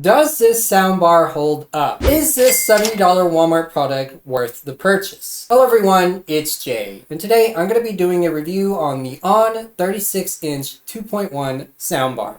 Does this soundbar hold up? Is this $70 Walmart product worth the purchase? Hello everyone, it's Jay, and today I'm going to be doing a review on the Aux 36-inch 2.1 soundbar.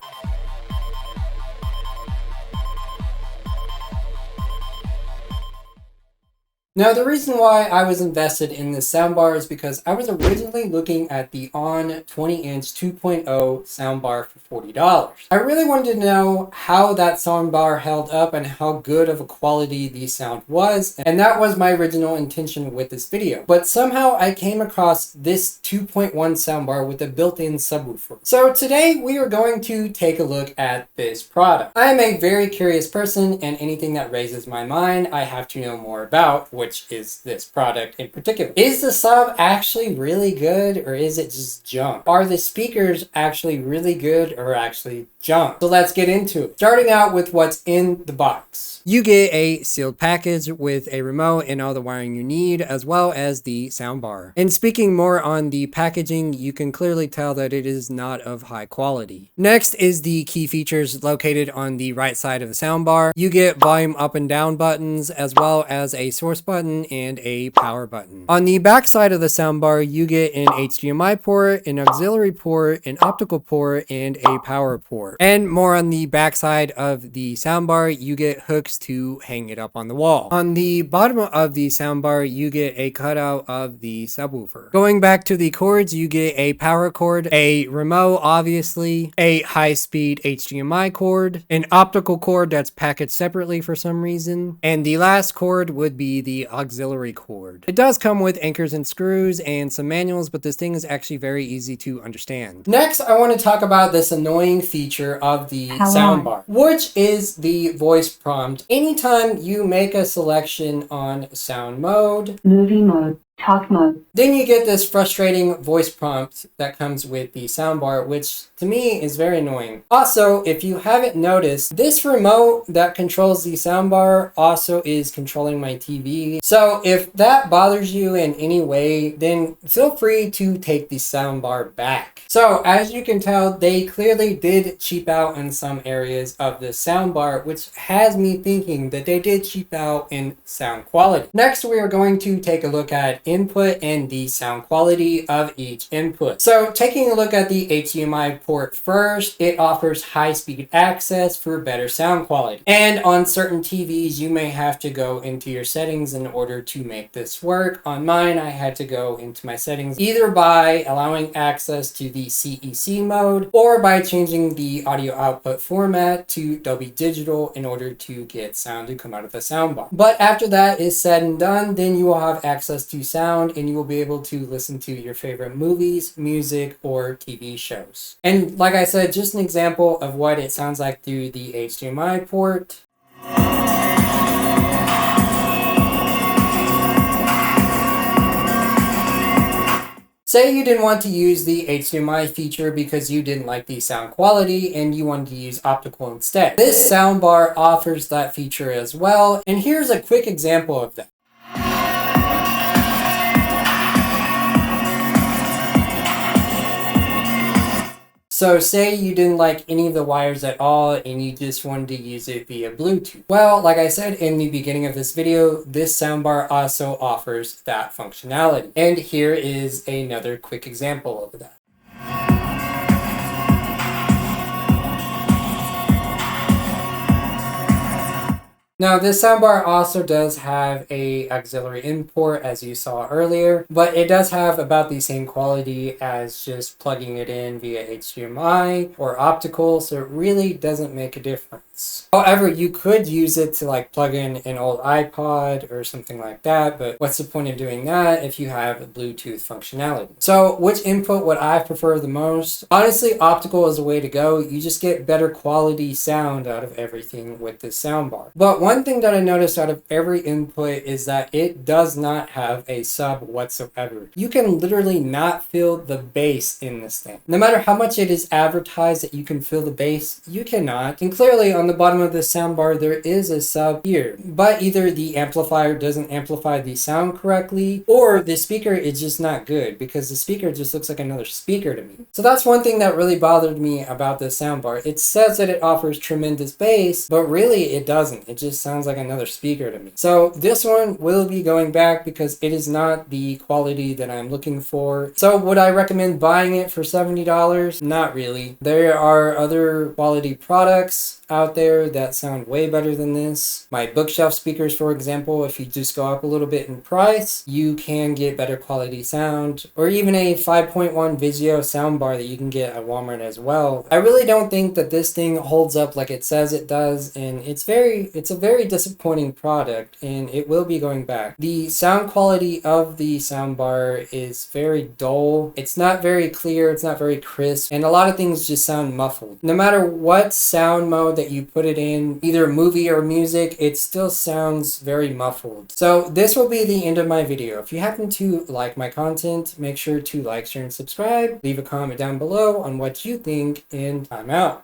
Now, the reason why I was invested in this soundbar is because I was originally looking at the Aux 20-inch 2.0 soundbar for $40. I really wanted to know how that soundbar held up and how good of a quality the sound was, and that was my original intention with this video. But somehow I came across this 2.1 soundbar with a built-in subwoofer. So today we are going to take a look at this product. I am a very curious person, and anything that raises my mind I have to know more about, which is this product in particular. Is the sub actually really good, or is it just junk? Are the speakers actually really good or actually junk? So let's get into it. Starting out with what's in the box. You get a sealed package with a remote and all the wiring you need, as well as the soundbar. And speaking more on the packaging, you can clearly tell that it is not of high quality. Next is the key features located on the right side of the soundbar. You get volume up and down buttons, as well as a source button and a power button. On the back side of the soundbar, you get an HDMI port, an auxiliary port, an optical port, and a power port. And more on the back side of the soundbar, you get hooks to hang it up on the wall. On the bottom of the soundbar, you get a cutout of the subwoofer. Going back to the cords, you get a power cord, a remote obviously, a high-speed HDMI cord, an optical cord that's packaged separately for some reason, and the last cord would be the auxiliary cord. It does come with anchors and screws and some manuals, but this thing is actually very easy to understand. Next, I want to talk about this annoying feature of the soundbar, which is the voice prompt. Anytime you make a selection on sound mode, movie mode, talk mode, then you get this frustrating voice prompt that comes with the soundbar, which to me is very annoying. Also, if you haven't noticed, this remote that controls the soundbar also is controlling my TV. So if that bothers you in any way, then feel free to take the soundbar back. So as you can tell, they clearly did cheap out in some areas of the soundbar, which has me thinking that they did cheap out in sound quality. Next, we are going to take a look at input and the sound quality of each input. So taking a look at the HDMI port first, it offers high-speed access for better sound quality. And on certain TVs, you may have to go into your settings in order to make this work. On mine, I had to go into my settings either by allowing access to the CEC mode or by changing the audio output format to Dolby Digital in order to get sound to come out of the soundbar. But after that is said and done, then you will have access to sound and you will be able to listen to your favorite movies, music, or TV shows. And like I said, just an example of what it sounds like through the HDMI port. Say you didn't want to use the HDMI feature because you didn't like the sound quality and you wanted to use optical instead. This soundbar offers that feature as well, and here's a quick example of that. So say you didn't like any of the wires at all and you just wanted to use it via Bluetooth. Well, like I said in the beginning of this video, this soundbar also offers that functionality. And here is another quick example of that. Now, this soundbar also does have a auxiliary input, as you saw earlier, but it does have about the same quality as just plugging it in via HDMI or optical, so it really doesn't make a difference. However, you could use it to like plug in an old iPod or something like that, but what's the point of doing that if you have Bluetooth functionality? So which input would I prefer the most? Honestly, optical is the way to go. You just get better quality sound out of everything with this soundbar. But one thing that I noticed out of every input is that it does not have a sub whatsoever. You can literally not feel the bass in this thing. No matter how much it is advertised that you can feel the bass, you cannot. And clearly on the bottom of the soundbar, there is a sub here, but either the amplifier doesn't amplify the sound correctly, or the speaker is just not good, because the speaker just looks like another speaker to me. So that's one thing that really bothered me about this soundbar. It says that it offers tremendous bass, but really it doesn't. It just sounds like another speaker to me. So this one will be going back because it is not the quality that I'm looking for. So would I recommend buying it for $70? Not really. There are other quality products out there that sound way better than this. My bookshelf speakers, for example, if you just go up a little bit in price, you can get better quality sound, or even a 5.1 Vizio soundbar that you can get at Walmart as well. I really don't think that this thing holds up like it says it does, and it's a very disappointing product, and it will be going back. The sound quality of the soundbar is very dull. It's not very clear, it's not very crisp, and a lot of things just sound muffled. No matter what sound mode that you put it in, either movie or music, it still sounds very muffled. So this will be the end of my video. If you happen to like my content, make sure to like, share, and subscribe. Leave a comment down below on what you think, and I'm out.